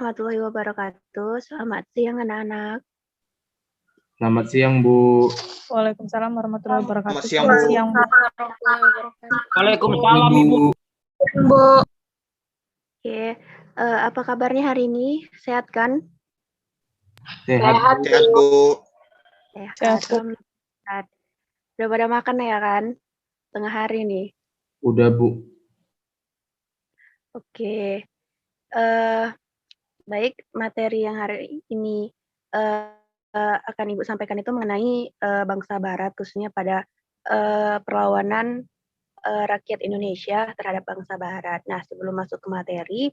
warahmatullahi wabarakatuh. Selamat siang anak-anak. Selamat siang, Bu. Waalaikumsalam warahmatullahi wabarakatuh. Selamat siang, Bu. siang, Bu. Waalaikumsalam Ibu. Oke, apa kabarnya hari ini? Sehat kan? Sehat, Bu. Sehat, Bu. Sehat, Bu. Alhamdulillah. Sehat. Udah pada makan ya kan? Tengah hari nih. Udah, Bu. Oke. Baik, materi yang hari ini akan Ibu sampaikan itu mengenai bangsa Barat, khususnya pada perlawanan rakyat Indonesia terhadap bangsa Barat. Nah, sebelum masuk ke materi,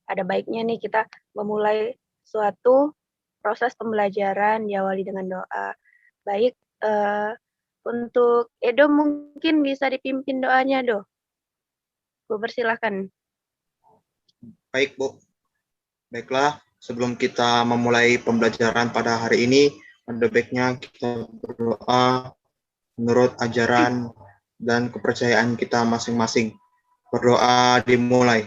ada baiknya nih kita memulai suatu proses pembelajaran diawali dengan doa. Baik, untuk Edo mungkin bisa dipimpin doanya, Do. Bu, persilahkan. Baik, Bu. Baiklah, sebelum kita memulai pembelajaran pada hari ini, ada baiknya kita berdoa menurut ajaran dan kepercayaan kita masing-masing. Berdoa dimulai.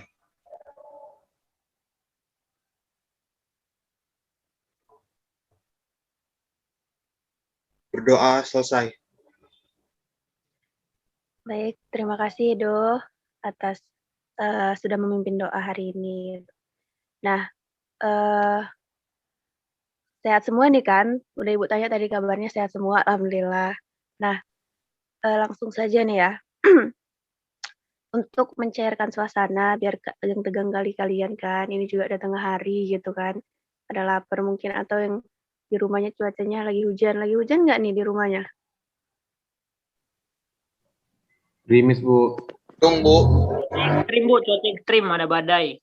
Berdoa selesai. Baik, terima kasih Do atas sudah memimpin doa hari ini. Nah, sehat semua nih kan? Udah Ibu tanya tadi kabarnya sehat semua, alhamdulillah. Nah, langsung saja nih ya. Untuk mencairkan suasana biar gak tegang-tegang kali kalian kan. Ini juga udah tengah hari gitu kan. Ada lapar mungkin atau yang di rumahnya cuacanya lagi hujan. Lagi hujan nggak nih di rumahnya? Gerimis, Bu. Tunggu. Ekstrim Bu, cuaca ekstrim, ada badai.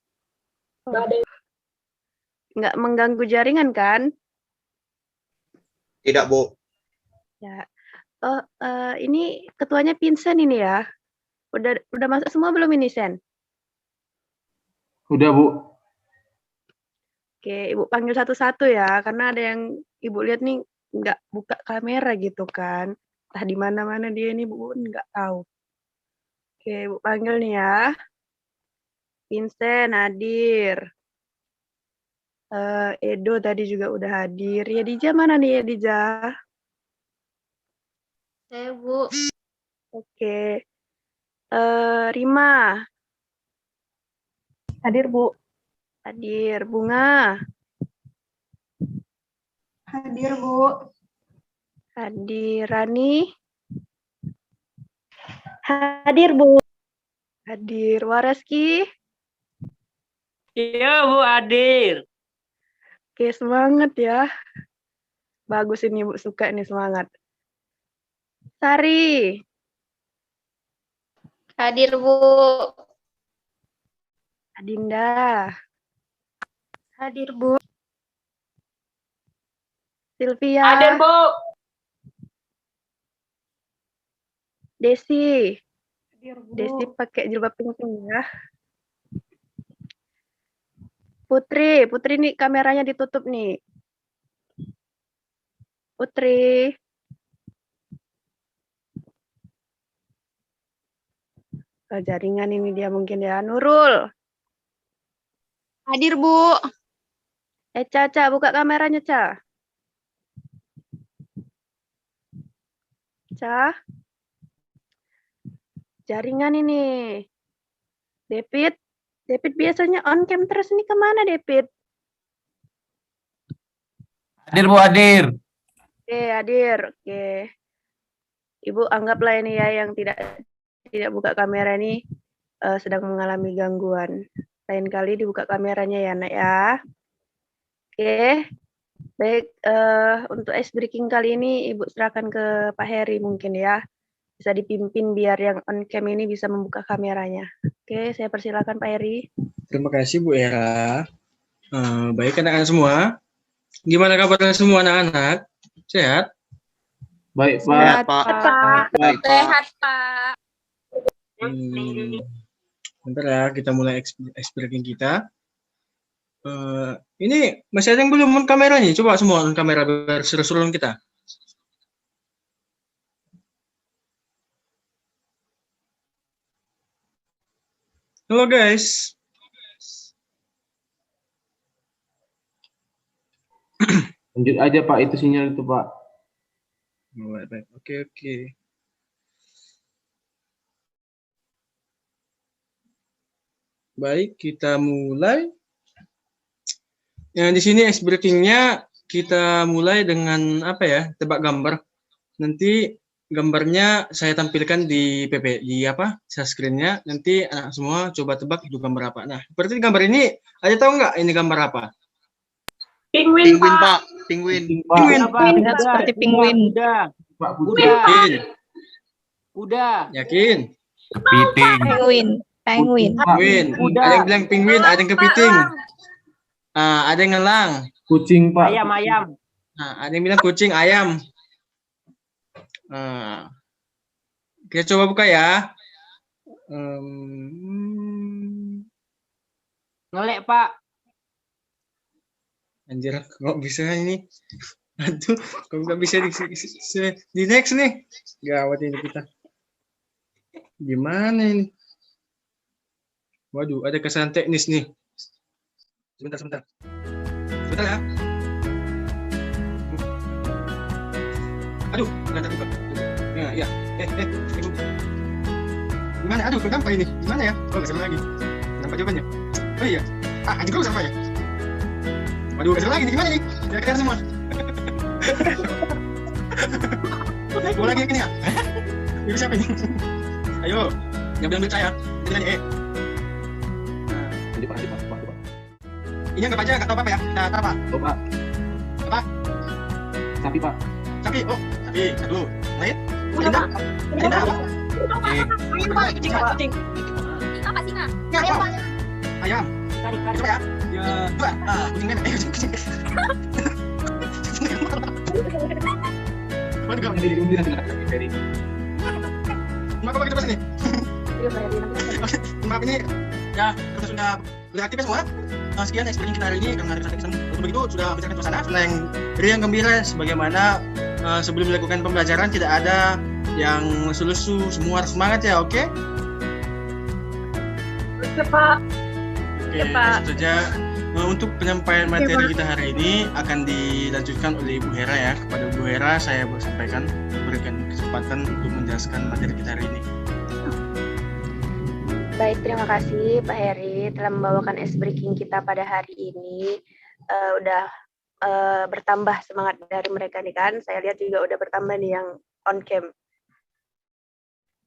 Nggak mengganggu jaringan kan? Tidak, Bu. Ya. Oh, ini ketuanya Vincent ini ya. Udah masuk semua belum ini, Sen? Udah, Bu. Oke, Ibu panggil satu-satu ya, karena ada yang Ibu lihat nih nggak buka kamera gitu kan. Entah di mana-mana dia nih, Bu, nggak tahu. Oke, Ibu panggil nih ya. Vincent hadir. Edo tadi juga udah hadir. Ya Dija mana nih ya Dija? Saya, Bu. Oke. Rima. Hadir, Bu. Hadir. Bunga. Hadir, Bu. Hadir. Rani. Hadir, Bu. Hadir. Wareski. Iya Bu, hadir. Oke, semangat ya. Bagus ini Bu, suka nih semangat. Sari. Hadir, Bu. Adinda. Hadir, Bu. Sylvia. Hadir Bu. Desi. Hadir, Bu. Desi pakai jilbab pink ya. Putri nih kameranya ditutup nih. Putri. Jaringan ini dia mungkin ya. Nurul. Hadir, Bu. Caca, buka kameranya, Ca. Ca. Jaringan ini. David biasanya on cam terus ini kemana, David? Hadir, Bu, hadir. Oke, hadir. Oke. Ibu anggaplah ini ya yang tidak buka kamera ini sedang mengalami gangguan. Lain kali dibuka kameranya ya, Nak ya. Oke. Baik, untuk ice breaking kali ini Ibu serahkan ke Pak Heri mungkin ya. Bisa dipimpin biar yang on cam ini bisa membuka kameranya. Oke, saya persilakan Pak Heri. Terima kasih Bu Era. Baik anak-anak semua. Gimana kabarnya semua anak-anak? Sehat? Baik, Pak. Sehat, Pak. Baik, Pak. Sehat, Pak. Bentar ya, kita mulai explaining kita. Ini masih ada yang belum on kameranya? Coba semua on kamera biar seru-seruan kita. Halo guys. Lanjut aja Pak, itu sinyal itu Pak. Baik. Oke. Baik, kita mulai. Yang di sini ice breaking-nya kita mulai dengan apa ya? Tebak gambar. Nanti gambarnya saya tampilkan di share screen-nya. Nanti anak semua coba tebak itu gambar apa. Nah, berarti gambar ini ada tahu nggak ini gambar apa? Penguin, Penguin, Pak. Pak. Penguin. Penguin. Iya, Pak. Terlihat seperti penguin. Kuda. Pak, Yakin? Kuda. Yakin? kepiting. Penguin. Penguin. Kuda. Ada yang bilang penguin, ada yang kepiting. Ada yang ngelang. Kucing Pak. Ayam. Nah, ada yang bilang kucing, ayam. Kita coba buka ya. Ngelek, Pak. Anjir, kok bisa ini? Aduh, kok nggak bisa di next nih? Gawat ini kita. Gimana ini? Waduh, ada kesalahan teknis nih. Sebentar. Sebentar ya. Aduh, nggak terbuka. Nah, iya. Gimana? Aduh, kenapa ini? Gimana ya? Oh, nggak salah lagi. Kenapa jawabannya? Oh iya. Anjir dulu sama ya. Waduh, nggak salah lagi nih. Gimana nih? Kira-kira semua. Gue lagi ini ya. Ini siapa ini? Ayo, yang bilang duit saya. Ini nanya Lanjut Pak. Ini anggap aja nggak tahu apa ya? Kita apa? Oh Pak. Apa? Sapi Pak. Sapi. Oh, sapi. Satu. Lain? Kuda, Pak. Ada. Ayam, Pak. Kucing. Apa sih, Nak? Nggak, Ayam, Pak. Pak. Ayam. Tarik. Coba ya. Ya, dua. Kucing kan? Kucing. Waduh, gawat. Dari ini dari Kenapa kita bahas ini? Iya, Pak Heri, nanti. Maaf ini ya karena sudah beraktif ya semua. Sekian experience kita hari ini karena ada kesempatan untuk begitu sudah bicarakan suasana yang riang gembira sebagaimana sebelum dilakukan pembelajaran tidak ada yang lesu-lesu, semua harus semangat ya, oke? Oke, Pak. Oke, Ya, Pak. langsung saja untuk penyampaian materi kita hari ini akan dilanjutkan oleh Ibu Hera ya. Kepada Ibu Hera saya sampaikan berikan kesempatan untuk menjelaskan materi kita hari ini. Baik, terima kasih Pak Heri telah membawakan ice breaking kita pada hari ini. Udah bertambah semangat dari mereka nih kan. Saya lihat juga udah bertambah nih yang on cam.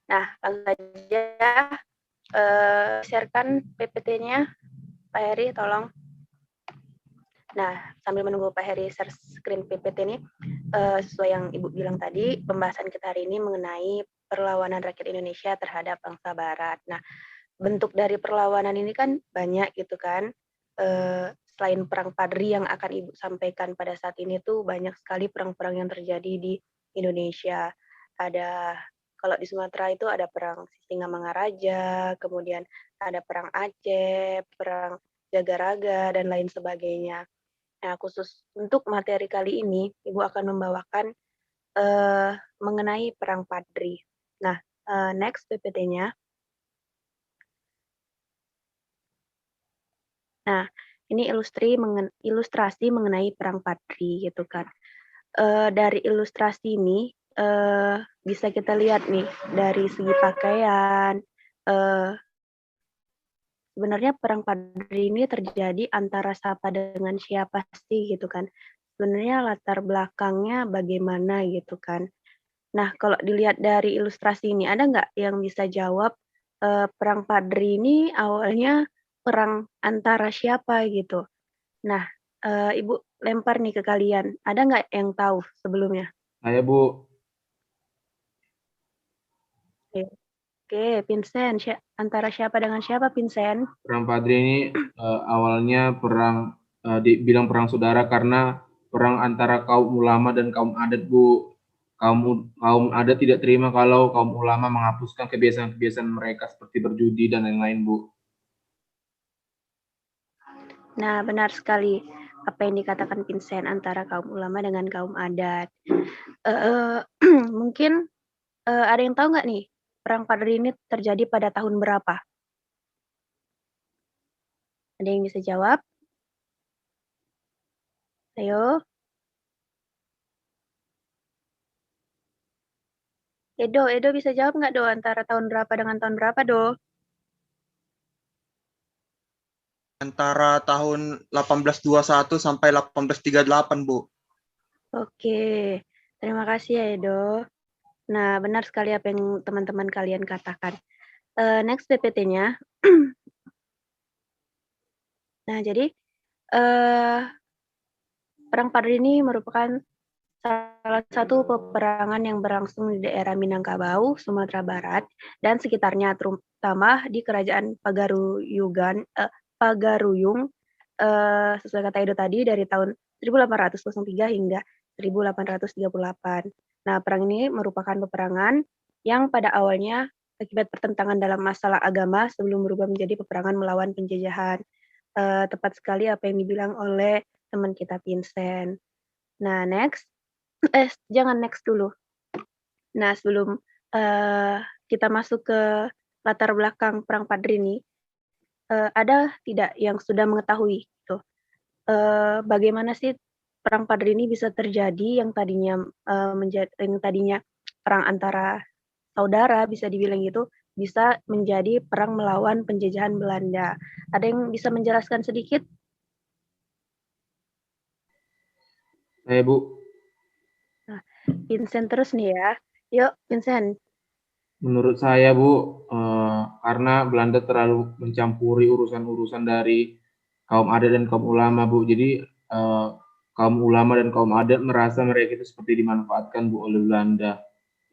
Nah, langsung saja sharekan PPT-nya. Pak Heri, tolong. Nah, sambil menunggu Pak Heri share screen PPT ini, sesuai yang Ibu bilang tadi, pembahasan kita hari ini mengenai perlawanan rakyat Indonesia terhadap bangsa Barat. Nah, bentuk dari perlawanan ini kan banyak gitu kan. Selain perang Padri yang akan Ibu sampaikan pada saat ini tuh banyak sekali perang-perang yang terjadi di Indonesia. Ada, kalau di Sumatera itu ada perang Singamangaraja, kemudian ada perang Aceh, perang Jagaraga, dan lain sebagainya. Nah, khusus untuk materi kali ini, Ibu akan membawakan mengenai perang Padri. Nah, next PPT-nya. Nah, ini ilustrasi mengenai perang Padri gitu kan. Dari ilustrasi ini bisa kita lihat nih dari segi pakaian. Sebenarnya perang Padri ini terjadi antara siapa dengan siapa sih gitu kan. Sebenarnya latar belakangnya bagaimana gitu kan. Nah, kalau dilihat dari ilustrasi ini, ada nggak yang bisa jawab perang Padri ini awalnya perang antara siapa gitu? Nah, Ibu lempar nih ke kalian. Ada nggak yang tahu sebelumnya? Saya Bu. Oke, Vincent. Antara siapa dengan siapa, Vincent? Perang Padri ini awalnya perang dibilang perang saudara karena perang antara kaum ulama dan kaum adat Bu. Kaum adat tidak terima kalau kaum ulama menghapuskan kebiasaan-kebiasaan mereka seperti berjudi dan lain-lain Bu. Nah, benar sekali apa yang dikatakan Vincent antara kaum ulama dengan kaum adat. Mungkin ada yang tahu nggak nih, perang Padri ini terjadi pada tahun berapa? Ada yang bisa jawab? Ayo. Edo bisa jawab nggak Do antara tahun berapa dengan tahun berapa Do? Antara tahun 1821 sampai 1838, Bu. Oke, terima kasih ya Edo. Nah, benar sekali apa yang teman-teman kalian katakan. Next PPT-nya. Nah, jadi Perang Padri ini merupakan salah satu peperangan yang berlangsung di daerah Minangkabau, Sumatera Barat, dan sekitarnya, terutama di Kerajaan Pagaruyung, sesuai kata Edo tadi, dari tahun 1803 hingga 1838. Nah, perang ini merupakan peperangan yang pada awalnya akibat pertentangan dalam masalah agama sebelum berubah menjadi peperangan melawan penjajahan. Tepat sekali apa yang dibilang oleh teman kita Vincent. Nah, next. Jangan next dulu. Nah, sebelum kita masuk ke latar belakang Perang Padri ini, ada tidak yang sudah mengetahui gitu, bagaimana sih Perang Padri ini bisa terjadi yang tadinya perang antara saudara bisa dibilang gitu, bisa menjadi perang melawan penjajahan Belanda. Ada yang bisa menjelaskan sedikit? Saya Bu, Vincent terus nih ya. Yuk, Vincent. menurut saya Bu, karena Belanda terlalu mencampuri urusan-urusan dari kaum adat dan kaum ulama Bu. Jadi kaum ulama dan kaum adat merasa mereka itu seperti dimanfaatkan Bu oleh Belanda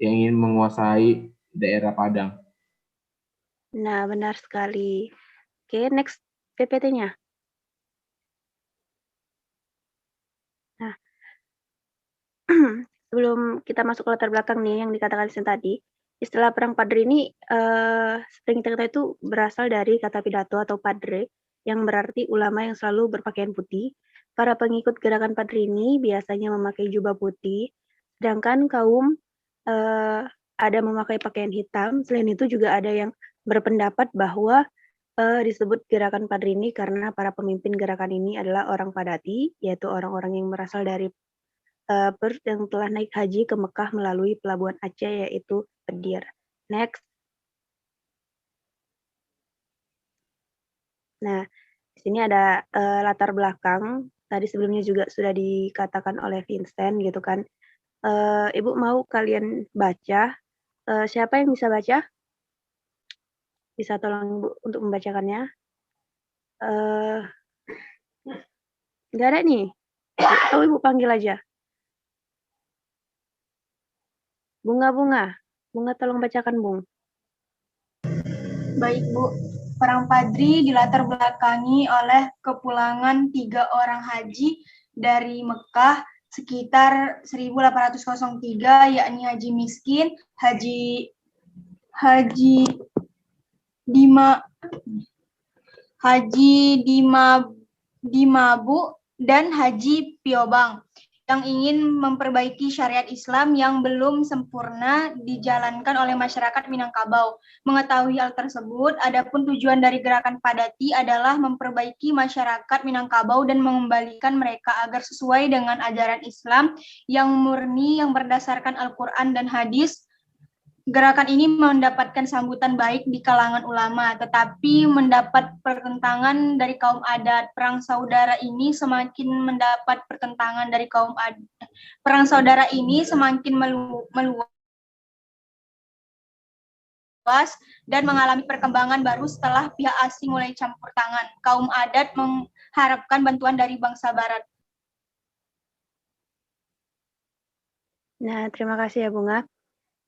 yang ingin menguasai daerah Padang. Nah, benar sekali. Oke, next PPT-nya. Nah, sebelum kita masuk ke latar belakang nih yang dikatakan Vincent tadi, istilah Perang Padri ini sering kita ketahui itu berasal dari kata pidato atau padre yang berarti ulama yang selalu berpakaian putih. Para pengikut gerakan Padri ini biasanya memakai jubah putih, sedangkan kaum ada memakai pakaian hitam. Selain itu juga ada yang berpendapat bahwa disebut gerakan Padri ini karena para pemimpin gerakan ini adalah orang Padati, yaitu orang-orang yang berasal dari yang telah naik haji ke Mekah melalui pelabuhan Aceh, yaitu Pedir. Next. Nah, di sini ada latar belakang. Tadi sebelumnya juga sudah dikatakan oleh Vincent gitu kan. Ibu mau kalian baca. Siapa yang bisa baca? Bisa tolong Ibu untuk membacakannya? Nggak ada nih. Atau Ibu panggil aja. Bunga tolong bacakan, Bung. Baik, Bu. Perang Padri dilatar belakangi oleh kepulangan 3 orang haji dari Mekah sekitar 1803, yakni Haji Miskin, Haji Dimabu, dan Haji Piobang yang ingin memperbaiki syariat Islam yang belum sempurna dijalankan oleh masyarakat Minangkabau. Mengetahui hal tersebut, adapun tujuan dari gerakan Padati adalah memperbaiki masyarakat Minangkabau dan mengembalikan mereka agar sesuai dengan ajaran Islam yang murni yang berdasarkan Al-Quran dan hadis. Gerakan ini mendapatkan sambutan baik di kalangan ulama, tetapi mendapat pertentangan dari kaum adat. Perang saudara ini semakin mendapat pertentangan dari kaum adat. Perang saudara ini semakin meluas dan mengalami perkembangan baru setelah pihak asing mulai campur tangan. Kaum adat mengharapkan bantuan dari bangsa Barat. Nah, terima kasih ya Bunga.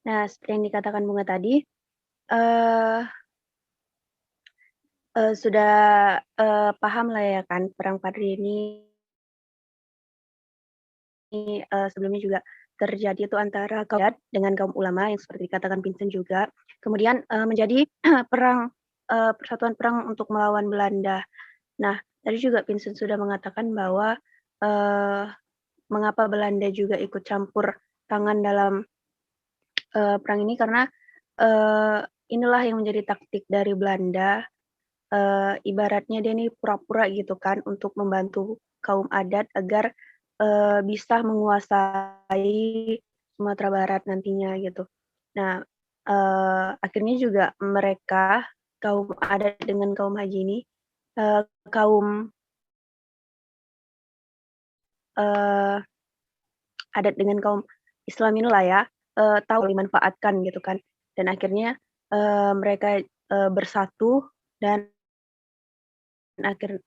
Nah, seperti yang dikatakan Bunga tadi, sudah paham lah ya kan Perang Padri ini sebelumnya juga terjadi itu antara kaum adat dengan kaum ulama yang seperti dikatakan Vincent juga. Kemudian menjadi persatuan perang untuk melawan Belanda. Nah, tadi juga Vincent sudah mengatakan bahwa mengapa Belanda juga ikut campur tangan dalam perang ini karena inilah yang menjadi taktik dari Belanda. Ibaratnya dia ini pura-pura gitu kan untuk membantu kaum adat agar bisa menguasai Sumatera Barat nantinya gitu. Nah, akhirnya juga mereka, kaum adat dengan kaum haji ini, kaum adat dengan kaum Islam inilah ya, tahu dimanfaatkan gitu kan. Dan akhirnya mereka bersatu dan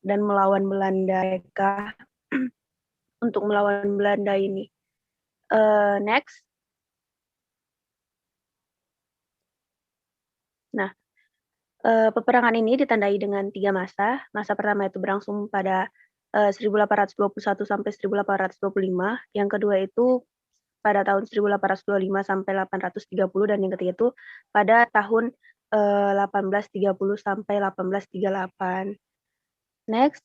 melawan Belanda mereka untuk melawan Belanda ini. Next. Nah, peperangan ini ditandai dengan 3 masa. Masa pertama itu berlangsung pada 1821 sampai 1825. Yang kedua itu pada tahun 1825 sampai 830 dan yang ketiga itu pada tahun 1830 sampai 1838. Next.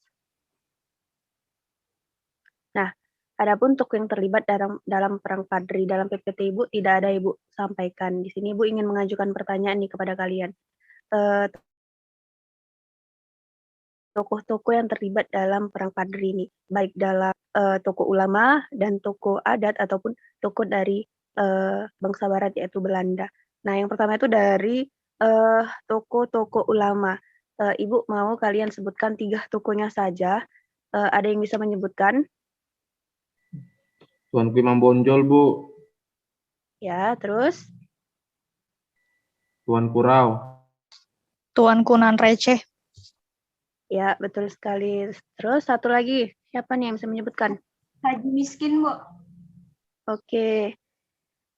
Nah, adapun tokoh yang terlibat dalam perang Padri dalam PPT Ibu tidak ada Ibu sampaikan. Di sini Ibu ingin mengajukan pertanyaan nih kepada kalian. Tokoh-tokoh yang terlibat dalam perang Padri ini, baik dalam tokoh ulama dan tokoh adat ataupun tokoh dari bangsa Barat yaitu Belanda. Nah, yang pertama itu dari tokoh-tokoh ulama. Ibu mau kalian sebutkan 3 tokohnya saja. Ada yang bisa menyebutkan? Tuanku Imam Bonjol, Bu. Ya, terus? Tuanku Rau. Tuanku Nan Receh. Ya, betul sekali. Terus satu lagi, siapa nih yang bisa menyebutkan? Haji Miskin, Bu. Oke,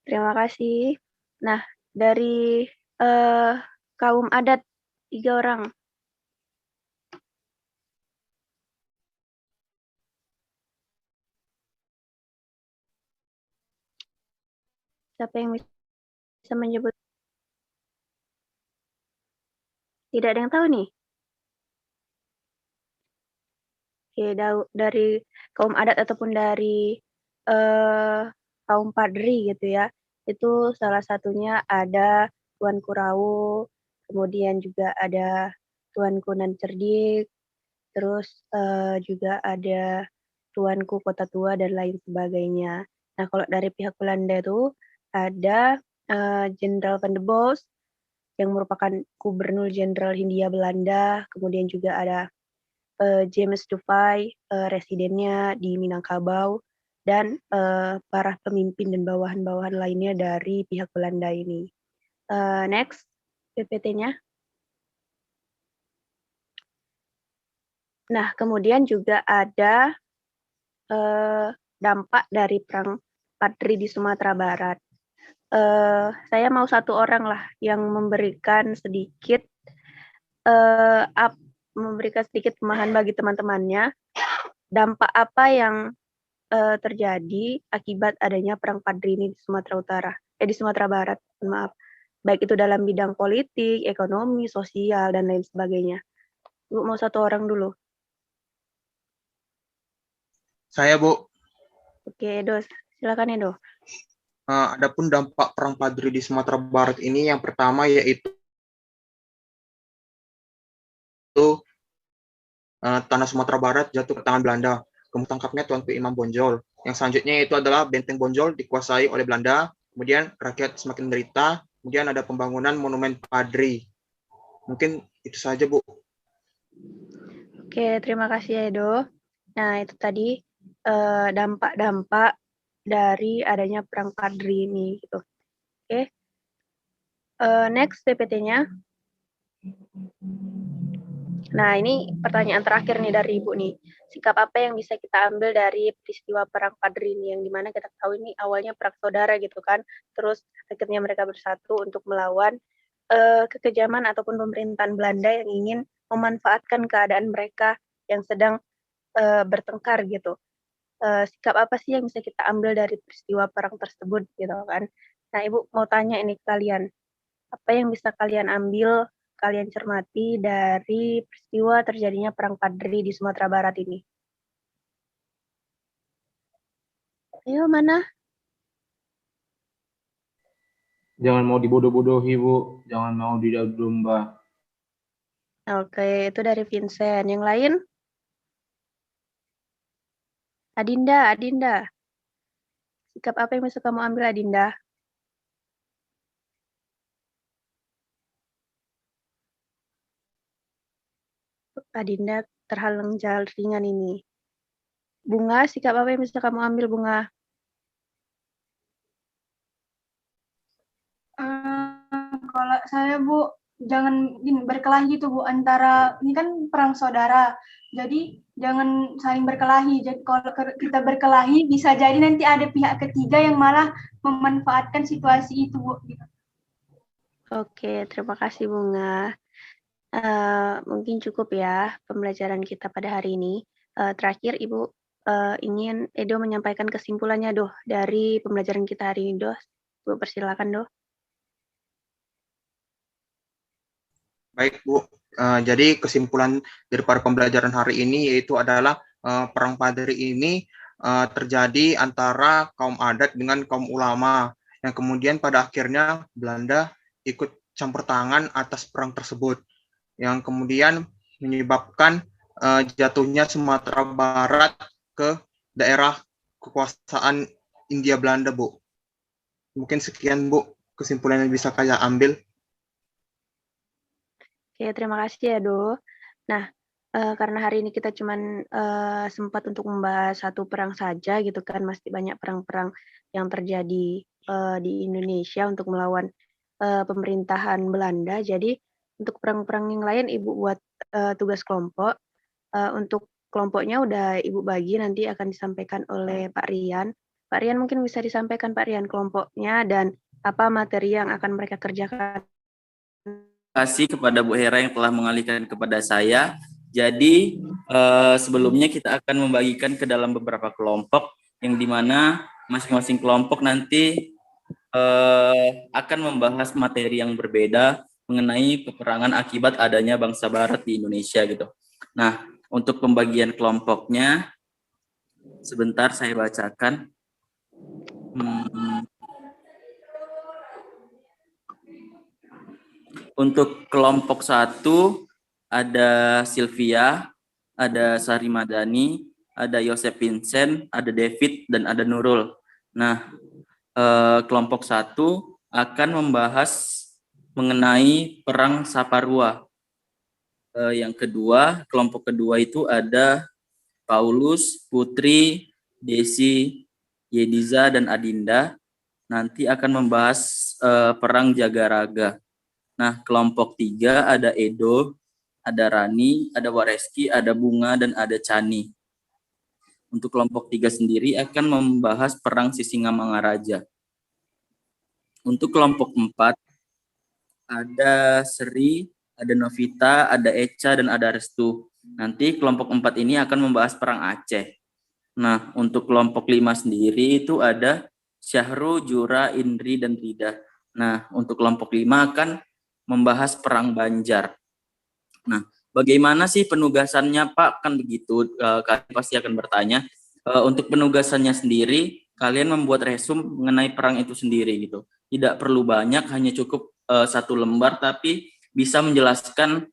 terima kasih. Nah, dari kaum adat 3 orang. Siapa yang bisa menyebut? Tidak ada yang tahu nih. Oke, dari kaum adat ataupun dari kaum Padri gitu ya. Itu salah satunya ada Tuanku Rawu, kemudian juga ada Tuanku Nan Cerdik, terus juga ada Tuanku Kota Tua dan lain sebagainya. Nah, kalau dari pihak Belanda itu ada Jenderal Van de Bos yang merupakan Gubernur Jenderal Hindia Belanda, kemudian juga ada James Dufay, residennya di Minangkabau, dan para pemimpin dan bawahan-bawahan lainnya dari pihak Belanda ini. Next, PPT-nya. Nah, kemudian juga ada dampak dari Perang Padri di Sumatera Barat. Saya mau satu orang lah yang memberikan sedikit pemahaman bagi teman-temannya, dampak apa yang terjadi akibat adanya Perang Padri ini di Sumatera Barat, maaf. Baik itu dalam bidang politik, ekonomi, sosial, dan lain sebagainya. Ibu mau satu orang dulu. Saya, Bu. Oke, Edo. Silakan, Edo. Adapun dampak Perang Padri di Sumatera Barat ini yang pertama yaitu tanah Sumatera Barat jatuh ke tangan Belanda. Kemudian tangkapnya Tuanku Imam Bonjol. Yang selanjutnya itu adalah Benteng Bonjol dikuasai oleh Belanda. Kemudian rakyat semakin menderita. Kemudian ada pembangunan Monumen Padri. Mungkin itu saja, Bu. Oke, terima kasih, Edo. Nah, itu tadi dampak-dampak dari adanya Perang Padri ini. Gitu. Oke. Next, PPT-nya. Nah, ini pertanyaan terakhir nih dari Ibu nih. Sikap apa yang bisa kita ambil dari peristiwa Perang Padri ini, yang dimana kita tahu ini awalnya perang saudara gitu kan, terus akhirnya mereka bersatu untuk melawan kekejaman ataupun pemerintahan Belanda yang ingin memanfaatkan keadaan mereka yang sedang bertengkar gitu. Sikap apa sih yang bisa kita ambil dari peristiwa perang tersebut gitu kan. Nah, Ibu mau tanya ini kalian, apa yang bisa kalian ambil, kalian cermati dari peristiwa terjadinya Perang Padri di Sumatera Barat ini? Ayo, mana? Jangan mau dibodoh-bodohi, Bu. Jangan mau diadu domba. Oke, itu dari Vincent. Yang lain? Adinda. Sikap apa yang bisa kamu ambil, Adinda? Adinda terhalang jaringan ini. Bunga, sikap apa yang bisa kamu ambil, Bunga? Kalau saya Bu, jangan berkelahi gitu Bu, antara ini kan perang saudara, jadi jangan saling berkelahi. Jadi kalau kita berkelahi bisa jadi nanti ada pihak ketiga yang malah memanfaatkan situasi itu Bu. Oke, terima kasih Bunga. Mungkin cukup ya pembelajaran kita pada hari ini. Terakhir Ibu ingin Edo menyampaikan kesimpulannya Doh dari pembelajaran kita hari ini Doh. Bu persilakan Doh. Baik Bu, jadi kesimpulan dari para pembelajaran hari ini yaitu adalah perang Padri ini terjadi antara kaum adat dengan kaum ulama, yang kemudian pada akhirnya Belanda ikut campur tangan atas perang tersebut, yang kemudian menyebabkan jatuhnya Sumatera Barat ke daerah kekuasaan Hindia Belanda Bu. Mungkin sekian Bu kesimpulan yang bisa saya ambil. Oke, terima kasih ya, Do. Nah, karena hari ini kita cuman sempat untuk membahas satu perang saja gitu kan, masih banyak perang-perang yang terjadi di Indonesia untuk melawan pemerintahan Belanda. Jadi untuk perang-perang yang lain Ibu buat tugas kelompok. Untuk kelompoknya udah Ibu bagi, nanti akan disampaikan oleh Pak Rian. Pak Rian mungkin bisa disampaikan Pak Rian kelompoknya dan apa materi yang akan mereka kerjakan. Terima kasih kepada Bu Hera yang telah mengalihkan kepada saya. Jadi sebelumnya kita akan membagikan ke dalam beberapa kelompok yang dimana masing-masing kelompok nanti akan membahas materi yang berbeda mengenai peperangan akibat adanya bangsa Barat di Indonesia gitu. Nah, untuk pembagian kelompoknya sebentar saya bacakan. Untuk kelompok 1 ada Sylvia, ada Sari Madani, ada Yosef Vincent, ada David, dan ada Nurul. Nah, kelompok 1 akan membahas mengenai perang Saparua. Yang kedua, kelompok kedua itu ada Paulus, Putri, Desi, Yediza, dan Adinda. Nanti akan membahas perang Jagaraga. Nah, kelompok 3 ada Edo, ada Rani, ada Wareski, ada Bunga, dan ada Chani. Untuk kelompok 3 sendiri akan membahas perang Sisingamangaraja. Untuk kelompok 4 ada Sri, ada Novita, ada Echa, dan ada Restu. Nanti kelompok 4 ini akan membahas perang Aceh. Nah, untuk kelompok 5 sendiri itu ada Syahru, Jura, Indri, dan Rida. Nah, untuk kelompok 5 akan membahas perang Banjar. Nah, bagaimana sih penugasannya Pak? Kan begitu, kalian pasti akan bertanya. Untuk penugasannya sendiri, kalian membuat resume mengenai perang itu sendiri gitu. Tidak perlu banyak, hanya cukup 1 lembar, tapi bisa menjelaskan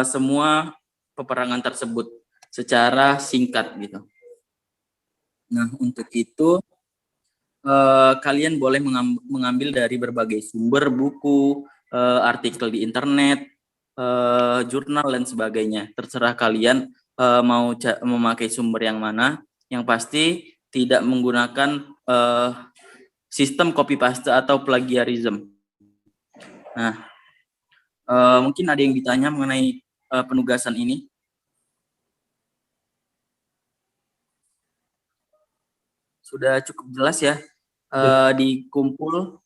semua peperangan tersebut secara singkat gitu. Nah, untuk itu kalian boleh mengambil dari berbagai sumber, buku, artikel di internet, jurnal, dan sebagainya. Terserah kalian mau memakai sumber yang mana. Yang pasti tidak menggunakan sistem copy paste atau plagiarism. Nah, mungkin ada yang ditanya mengenai penugasan ini. Sudah cukup jelas ya. Dikumpul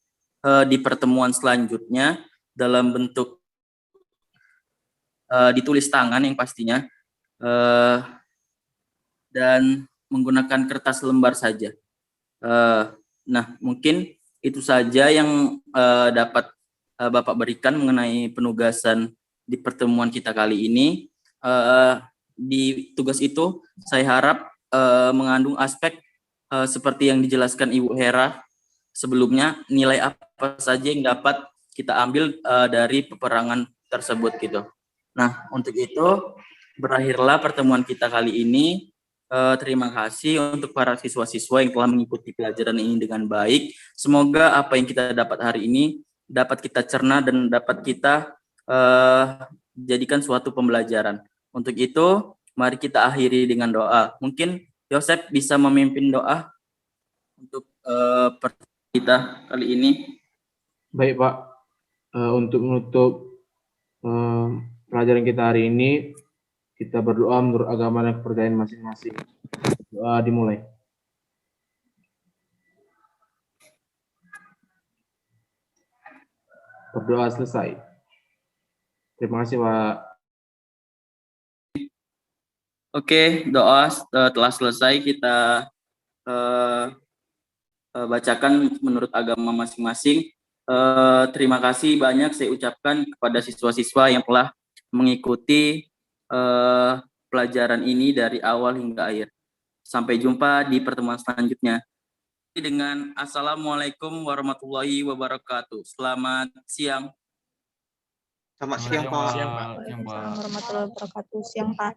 di pertemuan selanjutnya dalam bentuk ditulis tangan yang pastinya, dan menggunakan kertas lembar saja. Nah, mungkin itu saja yang dapat Bapak berikan mengenai penugasan di pertemuan kita kali ini. Di tugas itu saya harap mengandung aspek seperti yang dijelaskan Ibu Hera sebelumnya, nilai apa saja yang dapat kita ambil dari peperangan tersebut gitu. Nah, untuk itu berakhirlah pertemuan kita kali ini. Terima kasih untuk para siswa-siswa yang telah mengikuti pelajaran ini dengan baik. Semoga apa yang kita dapat hari ini dapat kita cerna dan dapat kita jadikan suatu pembelajaran. Untuk itu, mari kita akhiri dengan doa. Mungkin Yosep bisa memimpin doa untuk kita kali ini. Baik Pak, untuk menutup pelajaran kita hari ini, kita berdoa menurut agama dan kepercayaan masing-masing. Doa dimulai. Berdoa selesai. Terima kasih Pak. Oke, doa telah selesai. Kita bacakan menurut agama masing-masing. Terima kasih banyak saya ucapkan kepada siswa-siswa yang telah mengikuti pelajaran ini dari awal hingga akhir. Sampai jumpa di pertemuan selanjutnya. Dengan Assalamualaikum warahmatullahi wabarakatuh. Selamat siang. Selamat siang, Pak. Waalaikumsalam warahmatullahi wabarakatuh. Siang, Pak.